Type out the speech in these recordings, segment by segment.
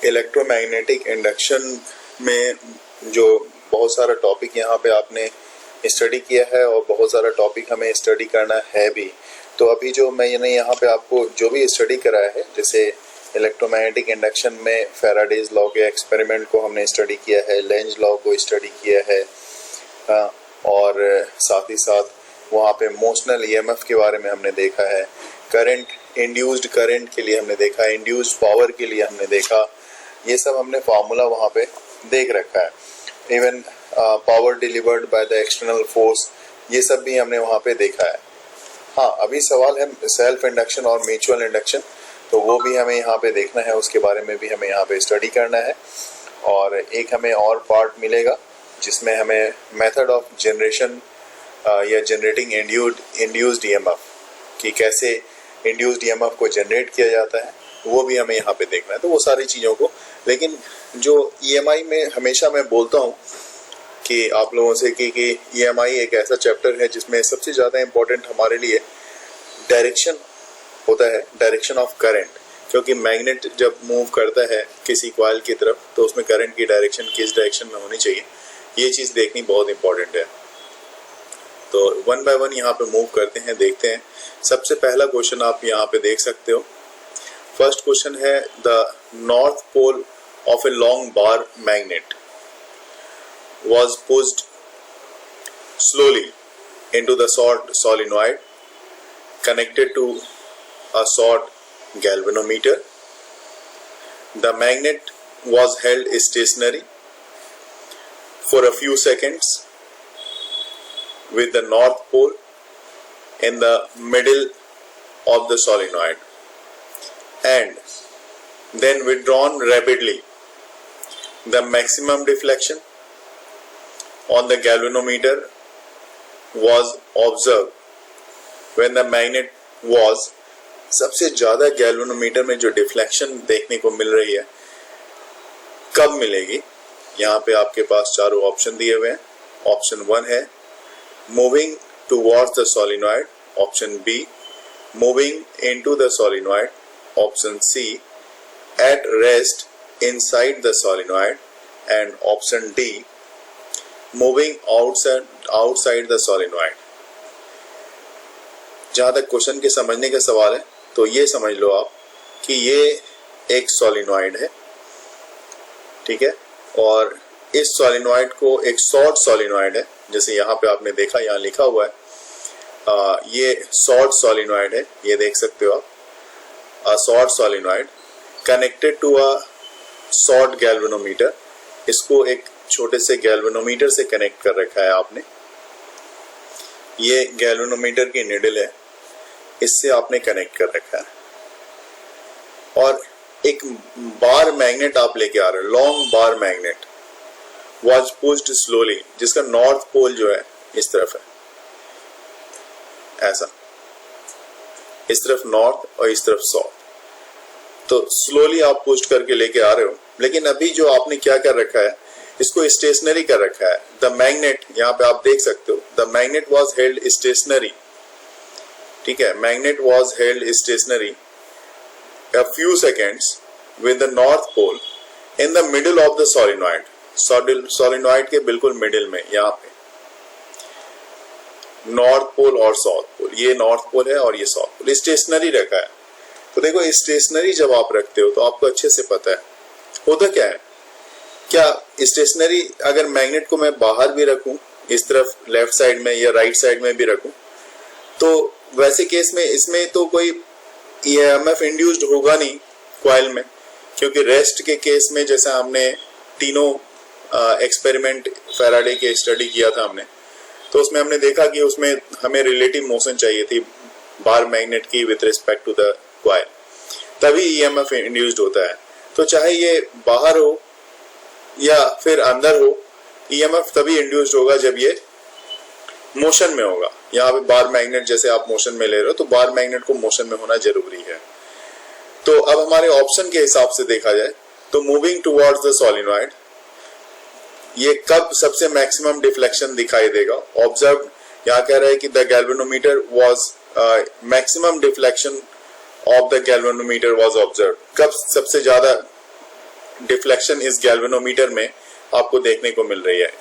Electromagnetic induction में जो बहुत सारा टॉपिक यहाँ पे आपने स्टडी किया है और बहुत सारा टॉपिक हमें स्टडी करना है भी। तो अभी जो मैंने यहाँ पे आपको जो भी स्टडी कराया है, जैसे इलेक्ट्रोमैग्नेटिक इंडक्शन में फैराडेज लॉ के एक्सपेरिमेंट को हमने स्टडी किया है, लेंज लॉ को स्टडी किया है, और साथ ही साथ वहाँ पे मोशनल ईएमएफ के बारे में हमने देखा है, करंट, इंड्यूस्ड करंट के लिए हमने देखा, इंड्यूस्ड पावर के लिए हमने देखा। ये सब हमने फार्मूला वहाँ पे देख रखा है। Even power delivered by the external force, ये सब भी हमने वहाँ पे देखा है। हाँ, अभी सवाल है सेल्फ इंडक्शन और म्यूचुअल इंडक्शन, तो वो भी हमें यहाँ पे देखना है, उसके बारे में भी हमें यहाँ पे स्टडी करना है। और एक हमें और पार्ट मिलेगा जिसमें हमें मेथड ऑफ जनरेशन या जनरेटिंग इंड्यूस्ड ईएमएफ कि कैसे इंड्यूस्ड ईएमएफ को जनरेट किया जाता है, वो भी हमें यहाँ पे देखना है। तो वो सारी चीज़ों को, लेकिन जो ईएमआई में हमेशा मैं बोलता हूँ कि आप लोगों से कि ईएमआई एक ऐसा चैप्टर है जिसमें सबसे ज़्यादा इम्पोर्टेंट हमारे लिए डायरेक्शन होता है, डायरेक्शन ऑफ करंट। क्योंकि मैग्नेट जब मूव करता है किसी कॉइल की तरफ तो उसमें करंट की डायरेक्शन किस डायरेक्शन में होनी चाहिए, ये चीज़ देखनी बहुत इंपॉर्टेंट है। तो वन बाय वन यहाँ पे मूव करते हैं, देखते हैं। सबसे पहला क्वेश्चन आप यहाँ पे देख सकते हो। फर्स्ट क्वेश्चन है, the north pole of a long bar magnet was pushed slowly into the short solenoid connected to a short galvanometer. The magnet was held stationary for a few seconds with the north pole in the middle of the solenoid and then withdrawn rapidly. The maximum deflection on the galvanometer was observed when the magnet was, सबसे ज़्यादा galvanometer में जो deflection देखने को मिल रही है कब मिलेगी? यहाँ पे आपके पास चारों ऑप्शन दिए हुए हैं। ऑप्शन 1 है moving towards the solenoid, option B moving into the solenoid, option C at rest inside the solenoid and option D moving outside the solenoid. जहां तक क्वेश्चन के समझने का सवाल है तो ये समझ लो आप कि ये एक सोलिनॉइड है, ठीक है, और इस सोलिनॉइड को एक शॉर्ट सोलिनॉइड है, जैसे यहाँ पे आपने देखा, यहाँ लिखा हुआ है ये शॉर्ट सोलिनॉइड है, ये देख सकते हो आप, a short solenoid connected to a short galvanometer. इसको एक छोटे से गैल्वेनोमीटर से कनेक्ट कर रखा है आपने। ये गैल्वेनोमीटर की निडल है, इससे आपने कनेक्ट कर रखा है। और एक बार मैग्नेट आप लेके आ रहे हो, long bar magnet was pushed slowly, जिसका नॉर्थ पोल जो है इस तरफ है, ऐसा, इस तरफ नॉर्थ और इस तरफ साउथ। तो स्लोली आप पुश करके लेके आ रहे हो, लेकिन अभी जो आपने क्या कर रखा है, इसको स्टेशनरी कर रखा है। द मैग्नेट, यहाँ पे आप देख सकते हो, the magnet was held stationary, ठीक है, magnet was held stationary a few seconds with the north pole in the middle of the solenoid, solenoid के बिल्कुल मिडिल में, यहाँ पे नॉर्थ पोल और साउथ पोल, ये नॉर्थ पोल है और ये साउथ पोल, स्टेशनरी रखा है। तो देखो स्टेशनरी जब आप रखते हो तो आपको अच्छे से पता है होता क्या है। क्या स्टेशनरी अगर मैग्नेट को मैं बाहर भी रखूं, इस तरफ लेफ्ट साइड में या राइट साइड में भी रखूं, तो वैसे केस में इसमें तो कोई ईएमएफ इंड्यूस्ड होगा नहीं कॉइल में, क्योंकि रेस्ट के केस में जैसे हमने तीनों एक्सपेरिमेंट फैराडे के स्टडी किया था हमने, तो उसमें हमने देखा कि उसमें हमें रिलेटिव मोशन चाहिए थी बार मैग्नेट की with respect to the coil, तभी ईएमएफ इंड्यूस्ड होता है। तो चाहे ये बाहर हो या फिर अंदर हो, ईएमएफ तभी इंड्यूस्ड होगा जब ये मोशन में होगा। यहाँ पे बार मैग्नेट जैसे आप मोशन में ले रहे हो, तो बार मैग्नेट को मोशन में होना जरूरी है। तो अब हमारे ऑप्शन के हिसाब से देखा जाए तो मूविंग टुवर्ड्स द सोलिनॉइड, ये कब सबसे मैक्सिमम डिफ्लेक्शन दिखाई देगा? ऑब्जर्व, यहाँ कह रहा है कि the galvanometer was maximum deflection of the galvanometer was observe, कब सबसे ज्यादा डिफ्लेक्शन इस गैल्वेनोमीटर में आपको देखने को मिल रही है?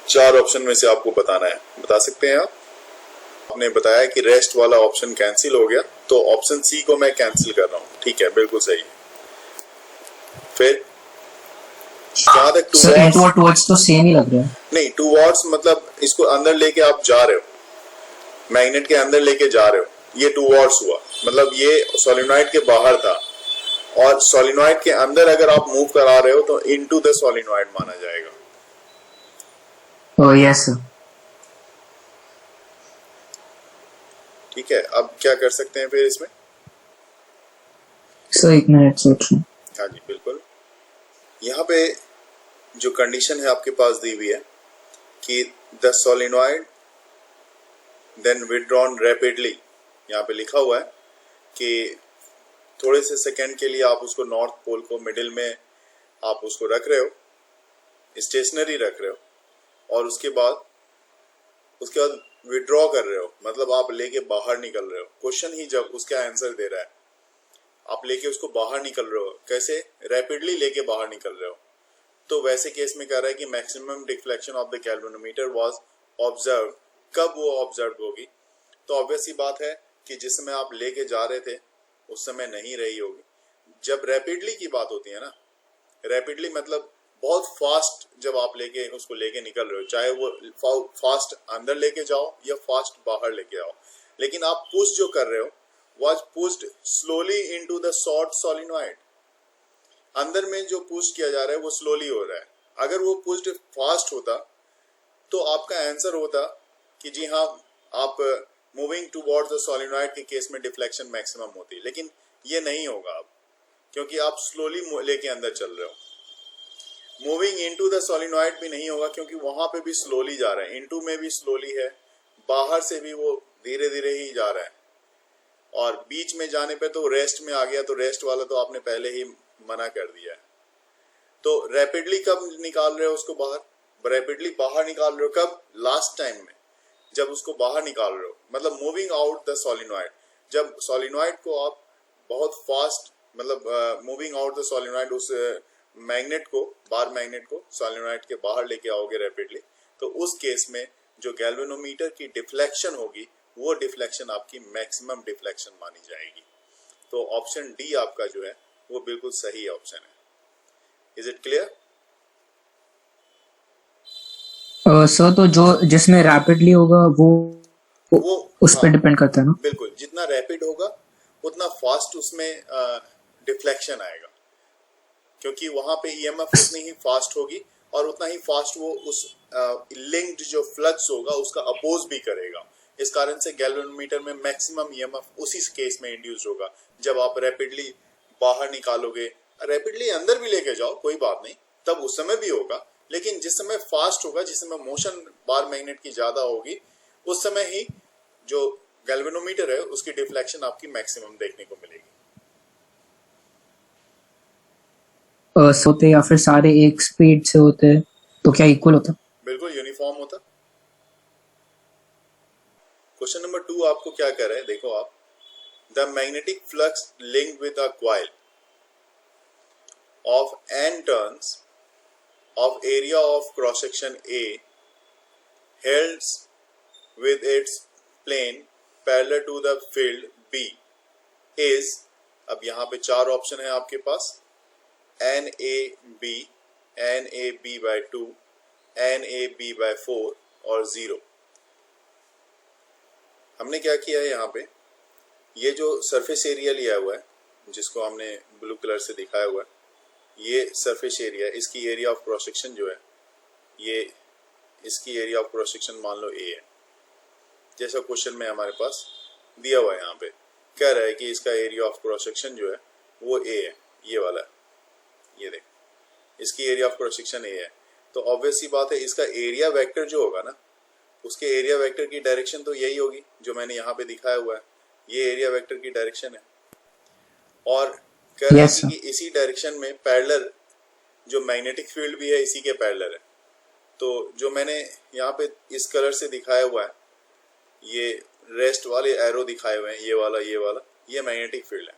4 ऑप्शन में से आपको बताना है, बता सकते हैं आप? आपने बताया कि रेस्ट वाला ऑप्शन कैंसिल हो गया, तो ऑप्शन सी को मैं कैंसिल कर रहा हूँ। ठीक है, बिल्कुल सही। फिर जहां तक टुवर्ड्स तो सेम ही लग रहा है। नहीं, टुवर्ड्स मतलब इसको अंदर लेके आप जा रहे हो, मैग्नेट के अंदर लेके जा रहे हो, ये टुवर्ड्स हुआ। मतलब ये सोलिनॉइड के बाहर था, और सोलिनॉइड के अंदर अगर आप मूव करा रहे हो तो इनटू द सोलिनॉइड माना जाएगा। Oh yes sir. ठीक है, अब क्या कर सकते हैं फिर इसमें? सर 1 मिनट सोच लूं। हाँ जी बिल्कुल। यहाँ पे जो कंडीशन है आपके पास दी हुई है कि the solenoid then withdrawn rapidly, यहाँ पे लिखा हुआ है कि थोड़े से सेकंड के लिए आप उसको नॉर्थ पोल को मिडिल में आप उसको रख रहे हो, स्टेशनरी रख रहे हो, और उसके बाद विड्रॉ कर रहे हो, मतलब आप लेके बाहर निकल रहे हो। क्वेश्चन ही जब उसका आंसर दे रहा है, आप लेके उसको बाहर निकल रहे हो, कैसे? रैपिडली लेके बाहर निकल रहे हो। तो वैसे केस में कह रहा है कि maximum deflection of the galvanometer was observe. कब वो ऑब्जर्व होगी? तो ऑब्वियस सी बात है कि जिस समय आप लेके जा रहे थे उस समय नहीं रही होगी। जब रैपिडली की बात होती है ना, रैपिडली मतलब बहुत फास्ट, जब आप उसको लेके निकल रहे हो, चाहे वो फास्ट अंदर लेके जाओ या फास्ट बाहर लेके आओ, लेकिन आप पुश जो कर रहे हो was pushed slowly into the short solenoid. अंदर में जो पुश किया जा रहा है वो स्लोली हो रहा है। अगर वो पुश्ड फास्ट होता तो आपका आंसर होता कि जी हाँ, आप मूविंग टुवर्ड्स द सोलिनॉइड के केस में डिफ्लेक्शन मैक्सिमम होती, लेकिन ये नहीं होगा अब, क्योंकि आप स्लोली लेके अंदर चल रहे हो। मूविंग इनटू द सोलिनॉइड भी नहीं होगा, क्योंकि वहां पे भी स्लोली जा रहा है, इनटू में भी स्लोली है, बाहर से भी वो धीरे धीरे ही जा रहा है, और बीच में जाने पे तो रेस्ट में आ गया। तो रेस्ट वाला तो आपने पहले ही मना कर दिया है। तो रैपिडली कब निकाल रहे हो उसको बाहर? रैपिडली बाहर निकाल रहे हो कब? लास्ट टाइम में जब उसको बाहर निकाल रहे हो, मतलब मूविंग आउट द सोलिनॉइड। जब सोलिनॉइड को आप बहुत फास्ट, मतलब मूविंग आउट द सोलिनॉइड, उस मैग्नेट को, बार मैग्नेट को सोलिनॉइड के बाहर लेके आओगे रैपिडली, तो उस केस में जो गैल्वेनोमीटर की डिफ्लेक्शन होगी वो डिफ्लेक्शन आपकी मैक्सिमम डिफ्लेक्शन मानी जाएगी। तो ऑप्शन डी आपका जो है वो बिल्कुल सही ऑप्शन है। Is it clear? सर तो जो जिसमें रैपिडली होगा वो उस पर डिपेंड करता है ना? बिल्कुल, जितना रैपिड होगा उतना फास्ट उसमें डिफ्लेक्शन आएगा, क्योंकि वहां पे ईएमएफ उतनी ही फास्ट होगी और उतना ही फास्ट वो उस लिंक्ड जो फ्लक्स होगा उसका अपोज भी करेगा। इस कारण से गैल्वेनोमीटर में मैक्सिमम ईएमएफ उसी केस में इंड्यूस होगा जब आप रैपिडली बाहर निकालोगे। रैपिडली अंदर भी लेके जाओ, कोई बात नहीं, तब उस समय भी होगा, लेकिन जिस समय फास्ट होगा, जिस समय मोशन बार मैग्नेट की ज्यादा होगी, उस समय ही जो गैल्वेनोमीटर है उसकी डिफ्लेक्शन आपकी मैक्सिमम देखने को मिलेगी। होते या फिर सारे एक स्पीड से होते तो क्या इक्वल होता? बिल्कुल यूनिफॉर्म होता। क्वेश्चन नंबर 2 आपको क्या कह रहा है, देखो आप, the magnetic flux linked with a coil of n turns of area of cross section A held with its plane parallel to the field B is, अब यहां पे 4 ऑप्शन है आपके पास, NAB, NAB/2, NAB/4 और 0। हमने क्या किया है, यहाँ पे ये जो सरफेस एरिया लिया हुआ है जिसको हमने ब्लू कलर से दिखाया हुआ है, ये सरफेस एरिया, इसकी एरिया ऑफ क्रॉस सेक्शन जो है, ये इसकी एरिया ऑफ क्रॉस सेक्शन मान लो A है, जैसा क्वेश्चन में हमारे पास दिया हुआ है। यहाँ पे कह रहा है कि इसका एरिया ऑफ क्रॉस सेक्शन जो है वो A है, ये वाला, ये देख, इसकी area of cross section A है। तो ऑब्वियस सी बात है, इसका एरिया वेक्टर जो होगा ना, उसके एरिया वेक्टर की डायरेक्शन तो यही होगी जो मैंने यहाँ पे दिखाया हुआ है, ये एरिया वेक्टर की डायरेक्शन है। और कह रहा है कि इसी डायरेक्शन में पैरेलल जो मैग्नेटिक फील्ड भी है इसी के पैरेलल है। तो जो मैंने यहाँ पे इस कलर से दिखाया हुआ है, ये रेस्ट वाले एरो दिखाए हुए हैं, ये वाला, ये मैग्नेटिक फील्ड है।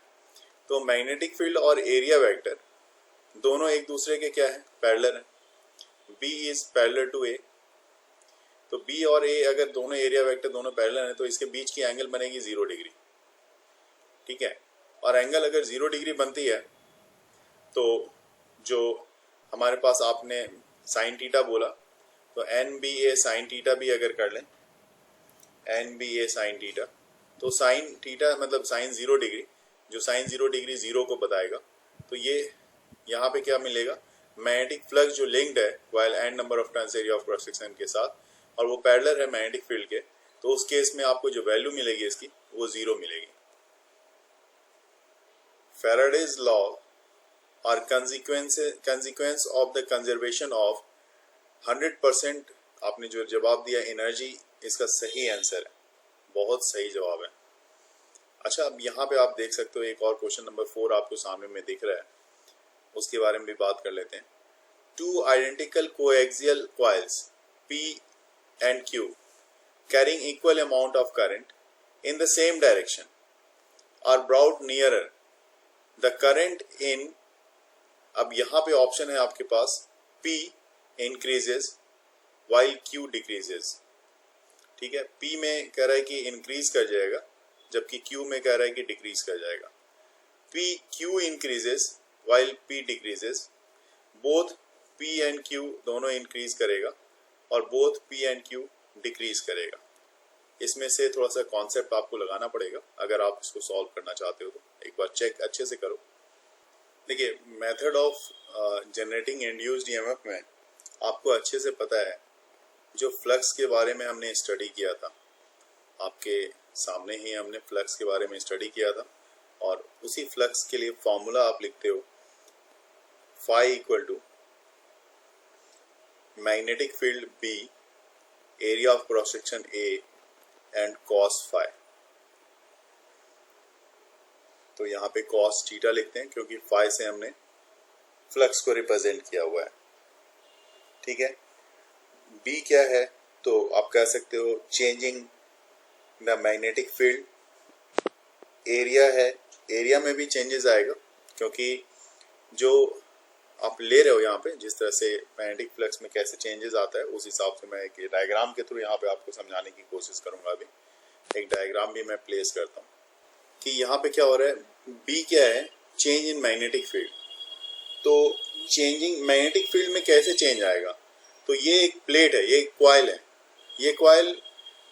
तो मैग्नेटिक फील्ड और एरिया वेक्टर दोनों एक दूसरे के क्या है, पैरेलल है। बी इज पैरेलल टू ए, तो बी और ए अगर दोनों एरिया वेक्टर दोनों पैरेलल हैं तो इसके बीच की एंगल बनेगी 0 डिग्री, ठीक है। और एंगल अगर 0 डिग्री बनती है तो जो हमारे पास आपने साइन थीटा बोला, तो N B A sine theta भी अगर कर लें, N B A sine theta, तो साइन थीटा मतलब साइन 0 डिग्री, जो साइन 0 डिग्री 0 को बताएगा, तो ये यहाँ पे क्या मिलेगा, मैग्नेटिक फ्लक्स जो लिंक्ड है while N number of turns area of cross section के साथ, और वो पैरेलल है मैग्नेटिक फील्ड के, तो उस केस में आपको जो वैल्यू मिलेगी इसकी वो 0 मिलेगी। Faraday's law or consequence of the conservation of 100%, आपने जो जवाब दिया एनर्जी, इसका सही आंसर है, बहुत सही जवाब है। अच्छा, अब यहाँ पे आप देख सकते हो एक और क्वेश्चन नंबर 4 आपको सामने में दिख रहा है, उसके बारे में भी बात कर लेते हैं। 2 identical coaxial coils P and Q carrying equal amount of current in the same direction are brought nearer the current in, अब यहाँ पे ऑप्शन है आपके पास, P increases while Q decreases, ठीक है। P में कह रहा है कि इंक्रीज कर जाएगा, जबकि Q में कह रहा है कि डिक्रीज कर जाएगा। Q increases while P decreases, both P and Q दोनों इंक्रीज करेगा और both P and Q decrease करेगा। इसमें से थोड़ा सा कॉन्सेप्ट आपको लगाना पड़ेगा अगर आप इसको सॉल्व करना चाहते हो, तो एक बार चेक अच्छे से करो। देखिए, method of generating induced EMF में आपको अच्छे से पता है, जो फ्लक्स के बारे में हमने स्टडी किया था, आपके सामने ही हमने फ्लक्स के बारे में स्टडी किया था, और उसी फ्लक्स के लिए फॉर्मूला आप लिखते हो, phi equal to magnetic field B, area of cross section A and cos phi. तो यहाँ पे कॉस थीटा लिखते हैं क्योंकि फाई से हमने फ्लक्स को रिप्रेजेंट किया हुआ है, ठीक है। बी क्या है, तो आप कह सकते हो changing the magnetic field. Area है, एरिया में भी चेंजेस आएगा क्योंकि जो आप ले रहे हो यहाँ पे, जिस तरह से मैग्नेटिक फ्लक्स में कैसे चेंजेस आता है, उस हिसाब से मैं एक डायग्राम के थ्रू यहाँ पे आपको समझाने की कोशिश करूंगा। अभी एक डायग्राम भी मैं प्लेस करता हूँ कि यहाँ पे क्या हो रहा है। बी क्या है, चेंज इन मैग्नेटिक फील्ड। तो चेंजिंग मैग्नेटिक फील्ड में कैसे चेंज आएगा, तो ये एक प्लेट है, ये एक कॉइल है। ये कॉइल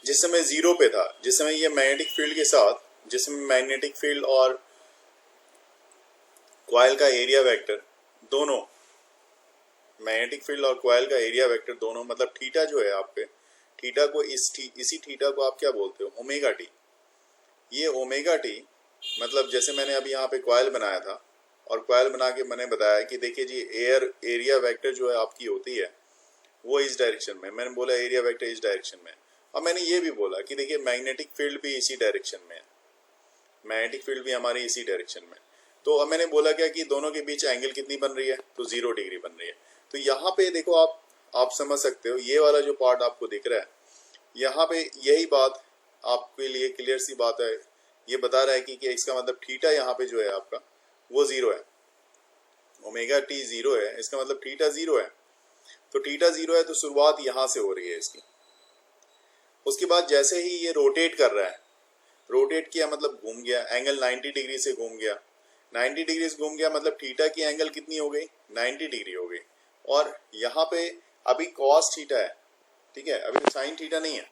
जिस समय 0 पे था, जिस समय ये मैग्नेटिक फील्ड के साथ, जिस समय मैग्नेटिक फील्ड और कॉइल का एरिया वेक्टर दोनों, मैग्नेटिक फील्ड और कॉइल का एरिया वेक्टर दोनों, मतलब थीटा जो है आपके, थीटा को इसी थीटा को आप क्या बोलते हो, ओमेगा टी। ये ओमेगा टी मतलब जैसे मैंने अभी यहाँ पे कॉइल बनाया था, और कॉइल बना के मैंने बताया कि देखिए जी, एरिया वेक्टर जो है आपकी होती है वो इस डायरेक्शन में, मैंने बोला एरिया वेक्टर इस डायरेक्शन में। और मैंने ये भी बोला कि देखिए मैग्नेटिक फील्ड भी इसी डायरेक्शन में है, मैग्नेटिक फील्ड भी हमारी इसी डायरेक्शन में। तो अब मैंने बोला क्या कि दोनों के बीच एंगल कितनी बन रही है, तो 0 डिग्री बन रही है। तो यहाँ पे देखो आप समझ सकते हो, ये वाला जो पार्ट आपको दिख रहा है, यहाँ पे यही बात आपके लिए क्लियर सी बात है। ये बता रहा है कि इसका मतलब थीटा यहाँ पे जो है आपका वो 0 है, ओमेगा टी 0 है, इसका मतलब थीटा 0 है। तो थीटा 0 है तो शुरुआत यहाँ से हो रही है इसकी। उसके बाद जैसे ही ये रोटेट कर रहा है, रोटेट किया मतलब घूम गया, एंगल 90 डिग्री से घूम गया, 90 डिग्री से घूम गया मतलब थीटा की एंगल कितनी हो गई, 90 डिग्री हो गई। और यहाँ पे अभी कॉस थीटा है, ठीक है, अभी साइन थीटा नहीं है।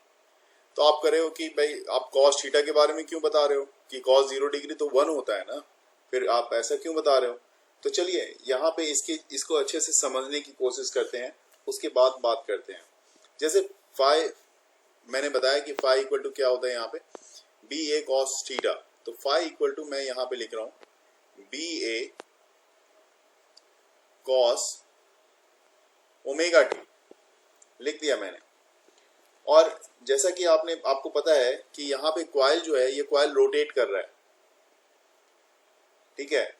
तो आप कह रहे हो कि भाई आप कॉस थीटा के बारे में क्यों बता रहे हो कि कॉस 0 डिग्री तो 1 होता है ना, फिर आप ऐसा क्यों बता रहे हो। तो चलिए यहाँ पे इसको अच्छे से समझने की कोशिश करते हैं, उसके बाद बात करते हैं। जैसे फाई मैंने बताया कि फाई इक्वल टू क्या होता है यहाँ पे, बी ए कॉस थीटा। तो फाई इक्वल टू मैं यहाँ पे लिख रहा हूँ बी ए कॉस ओमेगा टी, लिख दिया मैंने। और जैसा कि आपको पता है कि यहाँ पे कॉइल जो है, ये कॉइल रोटेट कर रहा है, ठीक है,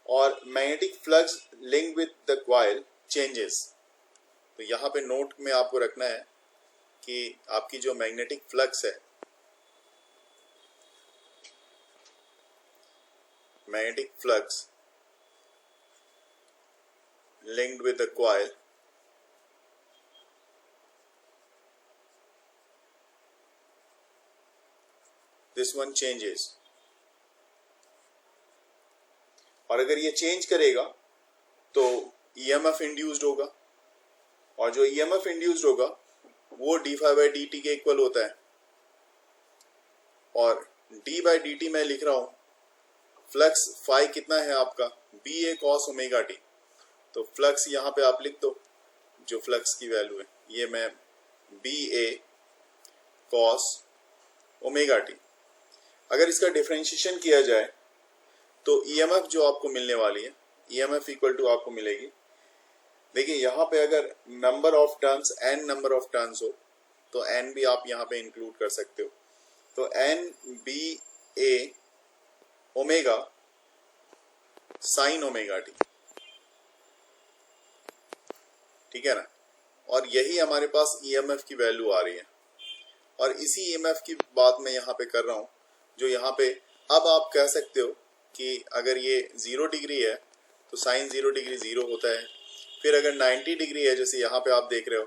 और magnetic flux link with the coil changes. तो यहाँ पे नोट में आपको रखना है कि आपकी जो मैग्नेटिक फ्लक्स है, magnetic flux linked with the coil. This one changes. और अगर ये चेंज करेगा तो EMF इंड्यूस्ड होगा, और जो EMF इंड्यूस्ड होगा वो d∅dt के इक्वल होता है। और d/dt मैं लिख रहा हूं, फ्लक्स फाई कितना है आपका, BA cos ओमेगा t। तो फ्लक्स यहाँ पे आप लिख दो, जो फ्लक्स की वैल्यू है ये मैं BA cos ओमेगा t। अगर इसका डिफरेंशिएशन किया जाए तो EMF जो आपको मिलने वाली है, EMF इक्वल टू आपको मिलेगी, देखिए यहाँ पे अगर number of turns n number of turns हो तो n भी आप यहाँ पे इंक्लूड कर सकते हो। तो NBA omega sine omega t, ठीक है ना। और यही हमारे पास EMF की वैल्यू आ रही है, और इसी EMF की बात मैं यहाँ पे कर रहा हूँ, जो यहाँ पे अब आप कह सकते हो कि अगर ये 0 डिग्री है तो साइन 0 डिग्री 0 होता है। फिर अगर 90 डिग्री है जैसे यहाँ पे आप देख रहे हो,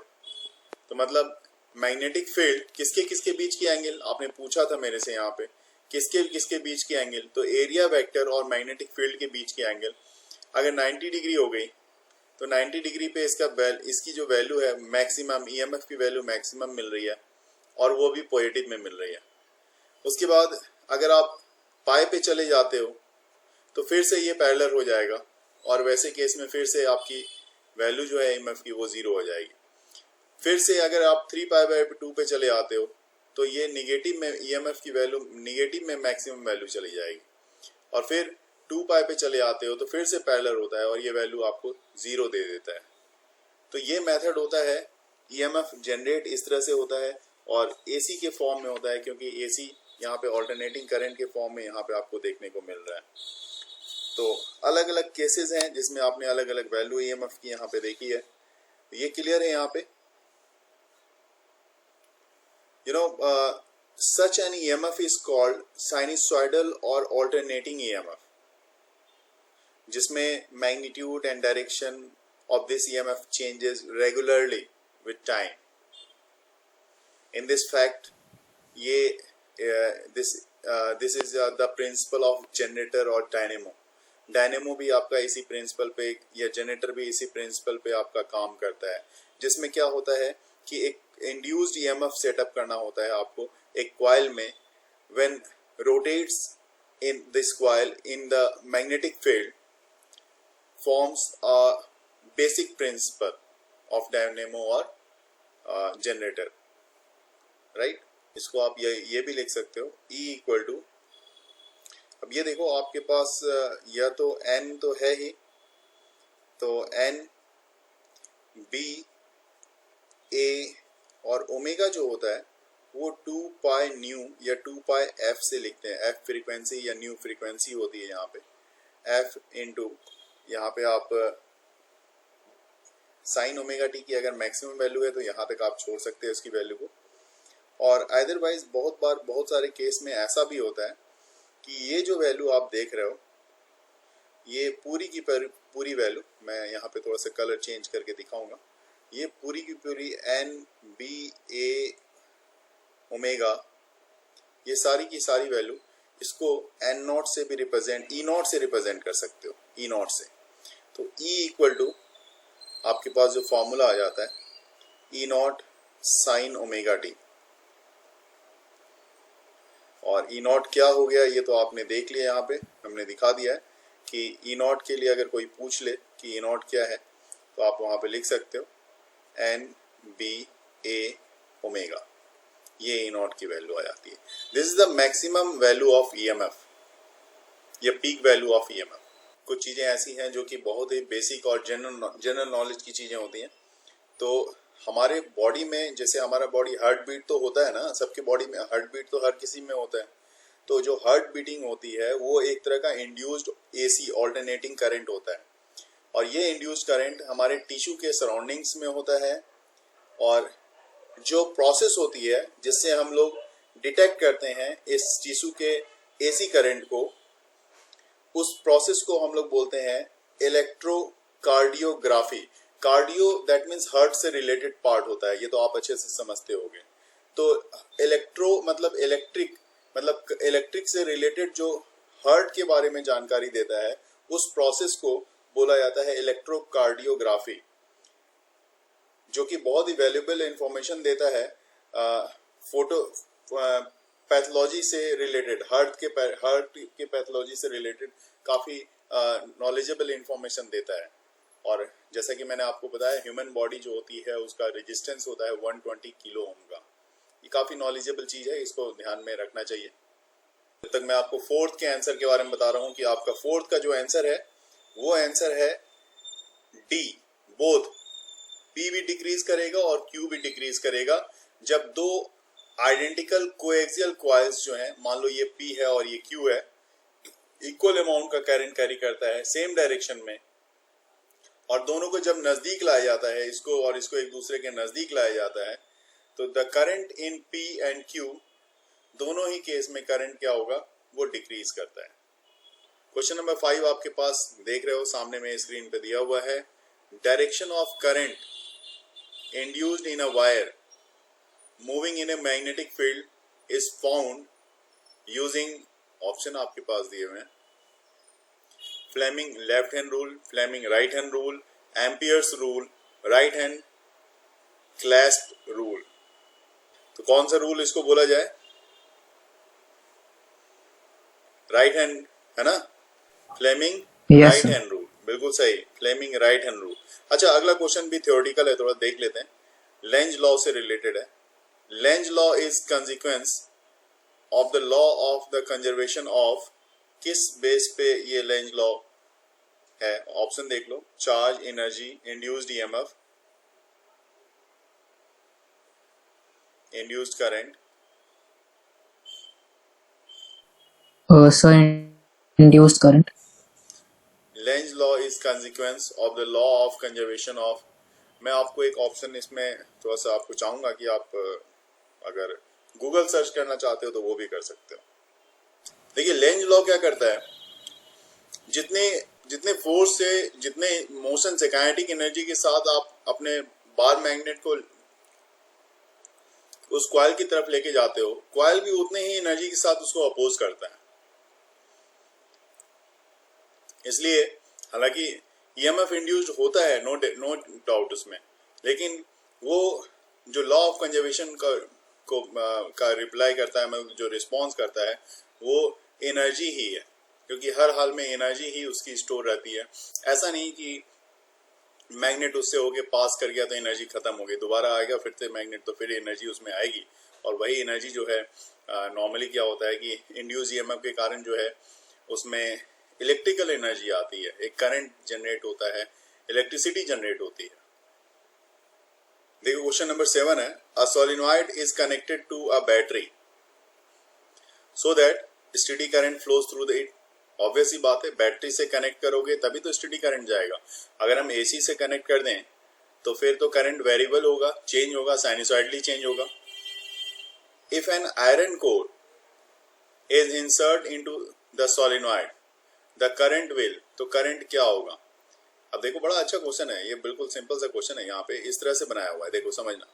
तो मतलब मैग्नेटिक फील्ड किसके किसके बीच की एंगल, आपने पूछा था मेरे से यहाँ पे किसके किसके बीच की एंगल, तो एरिया वेक्टर और मैग्नेटिक फील्ड के बीच की एंगल अगर 90 डिग्री हो गई तो 90 डिग्री पे इसकी जो वैल्यू है मैक्सिमम, EMF की वैल्यू मैक्सिमम मिल रही है, और वो भी पॉजिटिव में मिल रही है। उसके बाद अगर आप पाई पे चले जाते हो तो फिर से ये पैरेलल हो जाएगा, और वैसे केस में फिर से आपकी वैल्यू जो है EMF की वो 0 हो जाएगी। फिर से अगर आप 3π/2 पे चले आते हो तो ये निगेटिव में EMF की वैल्यू निगेटिव में मैक्सिमम वैल्यू चली जाएगी, और फिर 2π पे चले आते हो तो फिर से पैरेलल होता है और ये वैल्यू आपको 0 दे देता है। तो ये मेथड होता है, EMF जनरेट इस तरह से होता है, और AC के फॉर्म में होता है, क्योंकि AC यहाँ पे ऑल्टरनेटिंग करंट के फॉर्म में यहाँ पे आपको देखने को मिल रहा है। तो अलग अलग केसेस हैं जिसमें आपने अलग अलग वैल्यू EMF की यहाँ पे देखी है। ये क्लियर है यहाँ पे। Such an EMF is called sinusoidal or alternating EMF, जिसमें magnitude and direction of this EMF changes regularly with time. In this fact, this is the principle of generator or dynamo. Dynamo भी आपका इसी principal पे, या generator भी इसी principal पे आपका काम करता है, जिसमें क्या होता है कि एक इंड्यूस्ड EMF सेटअप करना होता है आपको एक कॉइल में। When rotates in this coil in the magnetic field forms a basic principle of dynamo और जनरेटर, राइट। इसको आप ये भी लिख सकते हो, E इक्वल टू, अब ये देखो आपके पास या तो N तो है ही, तो N B A और ओमेगा जो होता है वो 2π न्यू या 2π F से लिखते हैं। F फ्रीक्वेंसी या न्यू फ्रीक्वेंसी होती है यहाँ पे, F इंटू यहाँ पे आप साइन ओमेगा टी की अगर मैक्सिमम वैल्यू है तो यहाँ तक आप छोड़ सकते हैं उसकी वैल्यू को। और अदरवाइज बहुत बार बहुत सारे केस में ऐसा भी होता है कि ये जो वैल्यू आप देख रहे हो, ये पूरी की पूरी वैल्यू, मैं यहाँ पे थोड़ा सा कलर चेंज करके दिखाऊंगा, ये पूरी की पूरी N B A ओमेगा, ये सारी की सारी वैल्यू इसको N0 से भी रिप्रेजेंट, E0 से रिप्रेजेंट कर सकते हो, E0 से। तो E इक्वल टू आपके पास जो फॉर्मूला आ जाता है E0 साइन ओमेगा टी, और E0 क्या हो गया ये तो आपने देख लिया, यहाँ पे हमने दिखा दिया है कि E0 के लिए अगर कोई पूछ ले कि E0 क्या है तो आप वहाँ पे लिख सकते हो N B A ओमेगा, ये E0 की वैल्यू आ जाती है। This is the maximum value of EMF, ये पीक वैल्यू ऑफ EMF। कुछ चीज़ें ऐसी हैं जो कि बहुत ही बेसिक और जनरल नॉलेज की चीज़ें होती हैं। तो हमारे बॉडी में, जैसे हमारा बॉडी हार्ट बीट तो होता है ना, सबके बॉडी में हार्ट बीट तो हर किसी में होता है। तो जो हार्ट बीटिंग होती है वो एक तरह का इंड्यूस्ड AC ऑल्टरनेटिंग करंट होता है, और ये इंड्यूस्ड करंट हमारे टिश्यू के सराउंडिंग्स में होता है। और जो प्रोसेस होती है जिससे हम लोग डिटेक्ट करते हैं इस टिश्यू के AC करंट को, उस प्रोसेस को हम लोग बोलते हैं electrocardiography, cardio that means heart से रिलेटेड पार्ट होता है, ये तो आप अच्छे से समझते होंगे। तो इलेक्ट्रो मतलब इलेक्ट्रिक, मतलब इलेक्ट्रिक से रिलेटेड जो हार्ट के बारे में जानकारी देता है, उस प्रोसेस को बोला जाता है इलेक्ट्रोकार्डियोग्राफी, जो कि बहुत ही वैल्यूएबल इंफॉर्मेशन देता है फोटो पैथोलॉजी से रिलेटेड, हार्ट के पैथोलॉजी से रिलेटेड काफ़ी नॉलेजेबल इंफॉर्मेशन देता है। और जैसा कि मैंने आपको बताया, ह्यूमन बॉडी जो होती है उसका रेजिस्टेंस होता है 120 किलो ओम का। ये काफ़ी नॉलेजेबल चीज़ है, इसको ध्यान में रखना चाहिए। जब तक मैं आपको फोर्थ के आंसर के बारे में बता रहा हूँ कि आपका फोर्थ का जो आंसर है वो आंसर है डी, बोथ। पी भी डिक्रीज करेगा और क्यू भी डिक्रीज करेगा जब दो आइडेंटिकल कोएक्सियल कॉइल्स जो हैं, मान लो ये पी है और ये क्यू है, इक्वल अमाउंट का करंट कैरी करता है सेम डायरेक्शन में, और दोनों को जब नजदीक लाया जाता है, इसको और इसको एक दूसरे के नजदीक लाया जाता है, तो the current in P and Q, दोनों ही केस में करंट क्या होगा, वो डिक्रीज करता है। क्वेश्चन नंबर 5 आपके पास देख रहे हो, सामने में स्क्रीन पे दिया हुआ है। Direction of current induced in a wire moving in a magnetic field is found using, option आपके पास दिए हुए हैं, Fleming left hand rule, Fleming right hand rule, Ampere's rule, right hand clasp rule. तो कौन सा रूल इसको बोला जाए? राइट हैंड है ना, Fleming yes right sir. Hand rule, बिल्कुल सही, फ्लेमिंग राइट हैंड रूल। अच्छा, अगला क्वेश्चन भी थ्योरेटिकल है, थोड़ा देख लेते हैं। लेंज लॉ से रिलेटेड है। Lenz law is consequence of the law of the conservation of, किस बेस पे ये लेंज लॉ है? ऑप्शन देख लो, charge, energy, induced EMF, induced current. Sir induced current. Lenz law is consequence of the law of conservation of. मैं आपको एक option इसमें थोड़ा सा आपको चाहूंगा कि आप अगर गूगल सर्च करना चाहते हो तो वो भी कर सकते हो। देखिए, लेंज लॉ क्या करता है, जितने जितने फोर्स से, जितने मोशन से, काइनेटिक एनर्जी के साथ आप अपने बार मैग्नेट को उस कॉइल की तरफ लेके जाते हो, कॉइल भी उतने ही एनर्जी के साथ उसको अपोज करता है। इसलिए हालांकि ईएमएफ इंड्यूस्ड होता है, नो डाउट उसमें, लेकिन वो जो लॉ ऑफ कंजर्वेशन का रिप्लाई करता है, मतलब जो रिस्पॉन्स करता है, वो एनर्जी ही है, क्योंकि हर हाल में एनर्जी ही उसकी स्टोर रहती है। ऐसा नहीं कि मैग्नेट उससे होके पास कर गया तो एनर्जी खत्म हो गई, दोबारा आएगा फिर से मैग्नेट तो फिर एनर्जी उसमें आएगी। और वही एनर्जी जो है, नॉर्मली क्या होता है कि इंड्यूस ईएमएफ के कारण जो है उसमें इलेक्ट्रिकल एनर्जी आती है, एक करंट जनरेट होता है, इलेक्ट्रिसिटी जनरेट होती है। देखो क्वेश्चन नंबर 7 है, a solenoid is connected to a battery so that steady current flows through it. Obvious ही बात है, बैटरी से कनेक्ट करोगे तभी तो स्टेडी करंट जाएगा। अगर हम एसी से कनेक्ट कर दें तो फिर तो करंट वेरिएबल होगा, चेंज होगा, साइनसॉइडली चेंज होगा। If an iron core is insert into the solenoid the current will, तो करंट क्या होगा? अब देखो, बड़ा अच्छा क्वेश्चन है ये, बिल्कुल सिंपल सा क्वेश्चन है। यहाँ पे इस तरह से बनाया हुआ है, देखो समझना।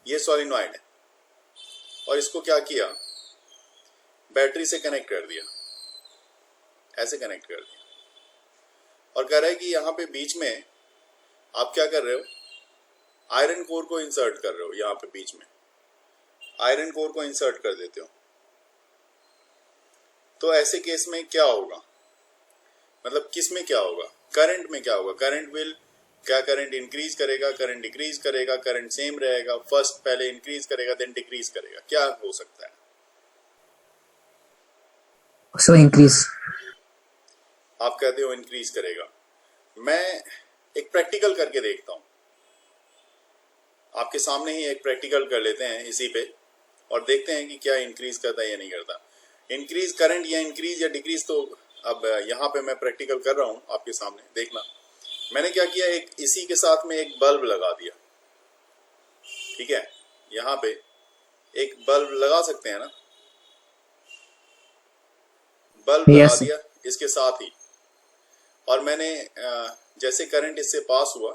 ये सोलेनॉइड है और इसको क्या किया, बैटरी से कनेक्ट कर दिया, ऐसे कनेक्ट कर दिया, और कह रहा है कि यहाँ पे बीच में आप क्या कर रहे हो, आयरन कोर को इंसर्ट कर रहे हो। यहाँ पे बीच में आयरन कोर को इंसर्ट कर देते हो, तो ऐसे केस में क्या होगा, मतलब किस में क्या होगा, करंट में क्या होगा? करंट विल, क्या करंट इंक्रीज करेगा, करंट डिक्रीज करेगा, करंट सेम रहेगा? फर्स्ट पहले इंक्रीज करेगा देन डिक्रीज करेगा, क्या हो सकता है? So increase. आप कहते हो इंक्रीज करेगा। मैं एक प्रैक्टिकल करके देखता हूं, आपके सामने ही एक प्रैक्टिकल कर लेते हैं इसी पे, और देखते हैं कि क्या इंक्रीज करता है या नहीं करता। इंक्रीज करंट या इंक्रीज या डिक्रीज, तो अब यहाँ पे मैं प्रैक्टिकल कर रहा हूँ आपके सामने, देखना। मैंने क्या किया, एक इसी के साथ में एक बल्ब लगा दिया, ठीक है, यहाँ पे एक बल्ब लगा सकते हैं ना, बल्ब लगा यस दिया इसके साथ ही, और मैंने जैसे करंट इससे पास हुआ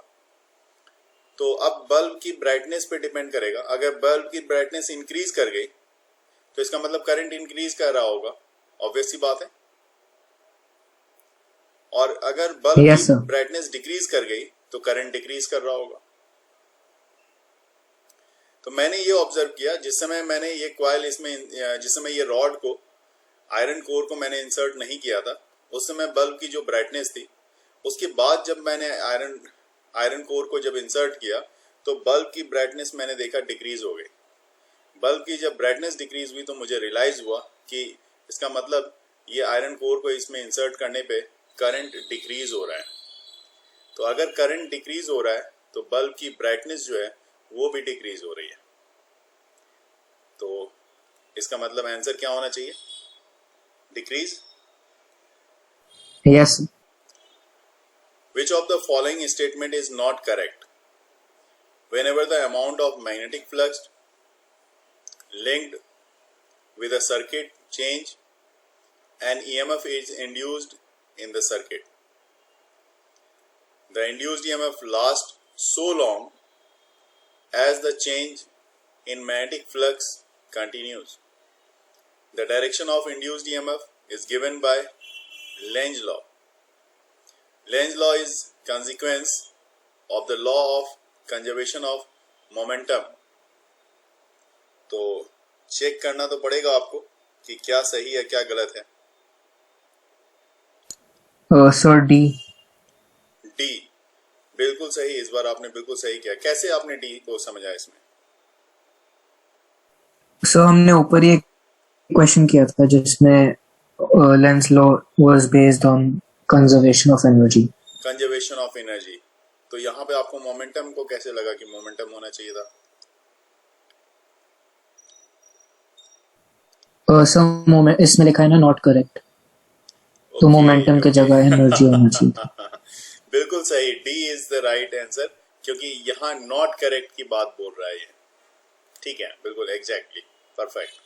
तो अब बल्ब की ब्राइटनेस पे डिपेंड करेगा। अगर बल्ब की ब्राइटनेस इंक्रीज कर गई तो इसका मतलब करंट इंक्रीज कर रहा होगा, ऑब्वियस सी बात है। और अगर बल्ब यस की सर। ब्राइटनेस डिक्रीज कर गई तो करंट डिक्रीज कर रहा होगा। तो मैंने ये ऑब्जर्व किया जिस समय मैंने ये कॉइल इसमें जिस समय ये रॉड को आयरन कोर को मैंने इंसर्ट नहीं किया था, उस समय बल्ब की जो ब्राइटनेस थी, उसके बाद जब मैंने आयरन कोर को जब इंसर्ट किया तो बल्ब की ब्राइटनेस मैंने देखा डिक्रीज हो गई। बल्ब की जब ब्राइटनेस डिक्रीज हुई तो मुझे रियलाइज हुआ कि इसका मतलब ये आयरन कोर को इसमें इंसर्ट करने पे करंट डिक्रीज हो रहा है। तो अगर करंट डिक्रीज हो रहा है तो बल्ब की ब्राइटनेस जो है वो भी डिक्रीज हो रही है। तो इसका मतलब आंसर क्या होना चाहिए? Decrease. Yes. Which of the following statement is not correct? Whenever the amount of magnetic flux linked with a circuit change, an EMF is induced in the circuit. The induced EMF lasts so long as the change in magnetic flux continues. The direction of induced EMF is given by Lenz law. Lenz law is consequence of the law of conservation of momentum. तो check करना तो पड़ेगा आपको कि क्या सही है क्या गलत है। Sir D. डी बिल्कुल सही, इस बार आपने बिल्कुल सही किया। कैसे आपने डी को समझा इसमें? सर हमने ऊपर ही एक क्वेश्चन किया था जिसमें Lenz law was based on conservation of energy. Conservation of energy. तो यहाँ पे आपको मोमेंटम को कैसे लगा कि मोमेंटम होना चाहिए था? सर इसमें लिखा है ना नॉट करेक्ट, तो मोमेंटम की जगह एनर्जी होना चाहिए। बिल्कुल सही, D is the right answer, क्योंकि यहाँ नॉट करेक्ट की बात बोल रहा है ये। ठीक है, बिल्कुल एग्जैक्टली परफेक्ट।